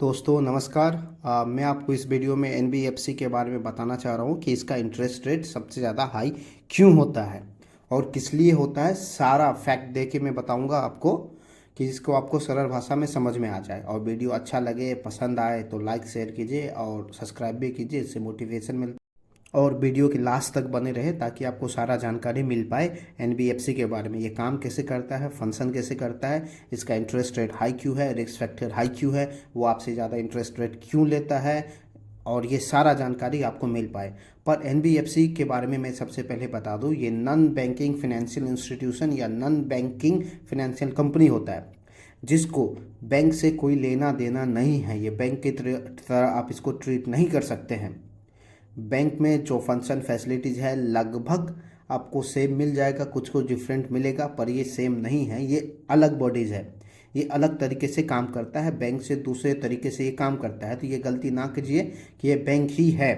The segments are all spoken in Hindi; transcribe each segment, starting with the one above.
दोस्तों नमस्कार। मैं आपको इस वीडियो में एनबीएफसी के बारे में बताना चाह रहा हूँ कि इसका इंटरेस्ट रेट सबसे ज़्यादा हाई क्यों होता है और किस लिए होता है। सारा फैक्ट दे के मैं बताऊँगा आपको कि जिसको आपको सरल भाषा में समझ में आ जाए। और वीडियो अच्छा लगे, पसंद आए तो लाइक शेयर कीजिए और सब्सक्राइब भी कीजिए, इससे मोटिवेशन मिलता है। और वीडियो के लास्ट तक बने रहे ताकि आपको सारा जानकारी मिल पाए एनबीएफसी के बारे में। ये काम कैसे करता है, फंक्शन कैसे करता है, इसका इंटरेस्ट रेट हाई क्यों है, रिस्क फैक्टर हाई क्यों है, वो आपसे ज़्यादा इंटरेस्ट रेट क्यों लेता है, और ये सारा जानकारी आपको मिल पाए। पर एनबीएफसी के बारे में मैं सबसे पहले बता दूं, ये नॉन बैंकिंग फाइनेंशियल इंस्टीट्यूशन या नॉन बैंकिंग फाइनेंशियल कंपनी होता है जिसको बैंक से कोई लेना देना नहीं है। ये बैंक की तरह आप इसको ट्रीट नहीं कर सकते हैं। बैंक में जो फंक्शन फैसिलिटीज़ है लगभग आपको सेम मिल जाएगा, कुछ कुछ डिफरेंट मिलेगा, पर ये सेम नहीं है, ये अलग बॉडीज़ है। ये अलग तरीके से काम करता है, बैंक से दूसरे तरीके से ये काम करता है। तो ये गलती ना कीजिए कि ये बैंक ही है।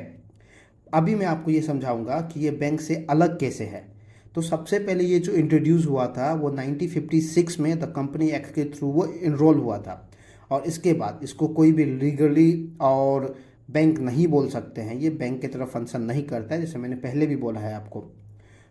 अभी मैं आपको ये समझाऊंगा कि ये बैंक से अलग कैसे है। तो सबसे पहले ये जो इंट्रोड्यूस हुआ था वो 1956 में द कंपनी एक्ट के थ्रू वो इनरोल हुआ था। और इसके बाद इसको कोई भी लीगली और बैंक नहीं बोल सकते हैं। ये बैंक की तरफ फंक्शन नहीं करता है, जैसे मैंने पहले भी बोला है आपको।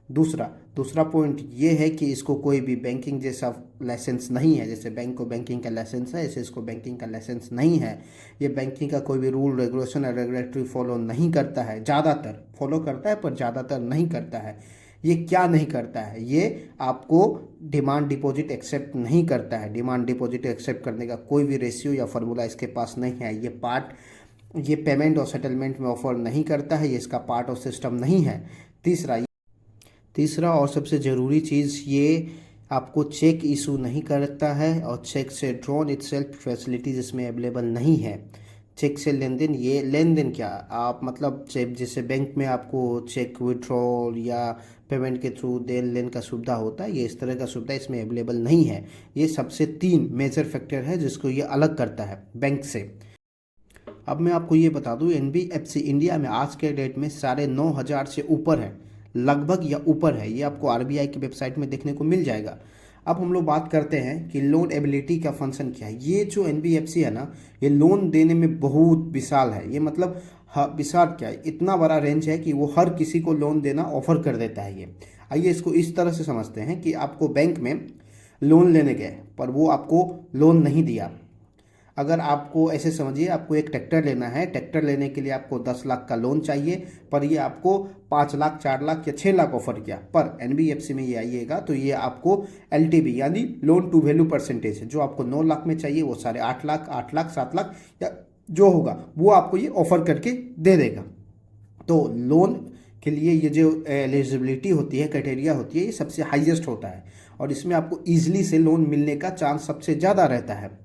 दूसरा दूसरा पॉइंट ये है कि इसको कोई भी बैंकिंग जैसा लाइसेंस नहीं है। जैसे बैंक को बैंकिंग का लाइसेंस है, ऐसे इसको बैंकिंग का लाइसेंस नहीं है। ये बैंकिंग का कोई भी रूल रेगुलेशन और रेगुलेटरी फॉलो नहीं करता है। ज़्यादातर फॉलो करता है पर ज़्यादातर नहीं करता है। ये क्या नहीं करता है, ये आपको डिमांड डिपॉजिट एक्सेप्ट नहीं करता है। डिमांड डिपॉजिट एक्सेप्ट करने का कोई भी रेशियो या फार्मूला इसके पास नहीं है। ये पेमेंट और सेटलमेंट में ऑफर नहीं करता है, ये इसका पार्ट ऑफ सिस्टम नहीं है। तीसरा और सबसे ज़रूरी चीज़, ये आपको चेक इशू नहीं करता है और चेक से ड्रॉन इटसेल्फ फैसिलिटीज इसमें अवेलेबल नहीं है। चेक से लेन देन, ये लेन देन क्या आप मतलब जैसे बैंक में आपको चेक विड्रॉल या पेमेंट के थ्रू देन लेन का सुविधा होता है, ये इस तरह का सुविधा इसमें अवेलेबल नहीं है। ये सबसे 3 मेजर फैक्टर है जिसको ये अलग करता है बैंक से। अब मैं आपको ये बता दूं, एनबीएफसी इंडिया में आज के डेट में 9,500 से ऊपर है, लगभग या ऊपर है। ये आपको आरबीआई की वेबसाइट में देखने को मिल जाएगा। अब हम लोग बात करते हैं कि लोन एबिलिटी का फंक्शन क्या है। ये जो एनबीएफसी है ना, ये लोन देने में बहुत विशाल है। ये मतलब विशाल क्या है, इतना बड़ा रेंज है कि वो हर किसी को लोन देना ऑफर कर देता है। ये आइए इसको इस तरह से समझते हैं कि आपको बैंक में लोन लेने गए पर वो आपको लोन नहीं दिया। अगर आपको ऐसे समझिए, आपको एक ट्रैक्टर लेना है, ट्रैक्टर लेने के लिए आपको 10 लाख का लोन चाहिए, पर ये आपको 5 लाख, 4 लाख या 6 लाख ऑफर किया। पर एनबीएफसी में ये आइएगा तो ये आपको एलटीवी यानी लोन टू वैल्यू परसेंटेज है, जो आपको 9 लाख में चाहिए वो 8.5 लाख, 8 लाख, 7 लाख या जो होगा वो आपको ये ऑफर करके दे देगा। तो लोन के लिए ये जो एलिजिबिलिटी होती है, क्राइटेरिया होती है, ये सबसे हाईएस्ट होता है और इसमें आपको ईजिली से लोन मिलने का चांस सबसे ज़्यादा रहता है।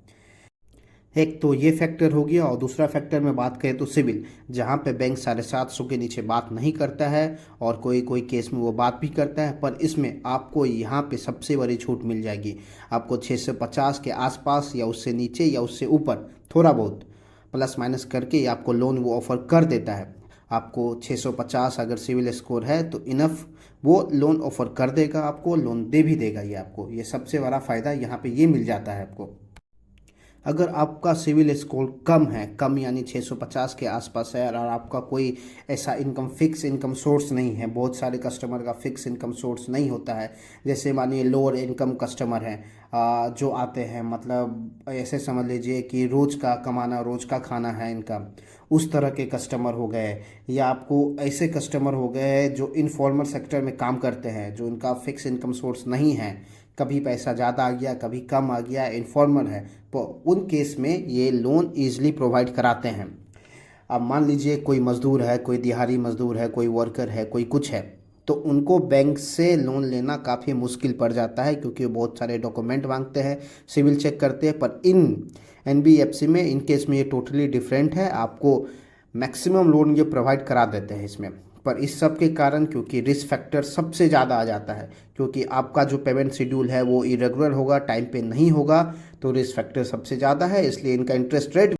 एक तो ये फैक्टर हो गया। और दूसरा फैक्टर में बात करें तो सिविल, जहाँ पे बैंक 750 के नीचे बात नहीं करता है और कोई कोई केस में वो बात भी करता है, पर इसमें आपको यहाँ पे सबसे बड़ी छूट मिल जाएगी। आपको 650 के आसपास या उससे नीचे या उससे ऊपर थोड़ा बहुत प्लस माइनस करके आपको लोन वो ऑफ़र कर देता है। आपको 650 अगर सिविल स्कोर है तो इनफ वो लोन ऑफ़र कर देगा, आपको लोन दे भी देगा। ये आपको ये सबसे बड़ा फ़ायदा यहाँ पे ये मिल जाता है आपको। अगर आपका सिविल स्कोर कम है, कम यानी 650 के आसपास है, और आपका कोई ऐसा फिक्स इनकम सोर्स नहीं है, बहुत सारे कस्टमर का फिक्स इनकम सोर्स नहीं होता है। जैसे मानिए लोअर इनकम कस्टमर हैं जो आते हैं, मतलब ऐसे समझ लीजिए कि रोज़ का कमाना, रोज़ का खाना है इनका, उस तरह के कस्टमर हो गए। या आपको ऐसे कस्टमर हो गए जो इनफॉर्मल सेक्टर में काम करते हैं, जो इनका फिक्स इनकम सोर्स नहीं है, कभी पैसा ज़्यादा आ गया, कभी कम आ गया, इनफॉर्मल है, तो उन केस में ये लोन ईजिली प्रोवाइड कराते हैं। अब मान लीजिए कोई मज़दूर है, कोई दिहाड़ी मज़दूर है, कोई वर्कर है, कोई कुछ है, तो उनको बैंक से लोन लेना काफ़ी मुश्किल पड़ जाता है क्योंकि वो बहुत सारे डॉक्यूमेंट मांगते हैं, सिविल चेक करते हैं। पर एनबीएफसी में इन केस में ये टोटली डिफरेंट है, आपको मैक्सिमम लोन ये प्रोवाइड करा देते हैं इसमें। पर इस सब के कारण क्योंकि रिस्क फैक्टर सबसे ज़्यादा आ जाता है, क्योंकि आपका जो पेमेंट शेड्यूल है वो इरेगुलर होगा, टाइम पे नहीं होगा, तो रिस्क फैक्टर सबसे ज़्यादा है, इसलिए इनका इंटरेस्ट रेट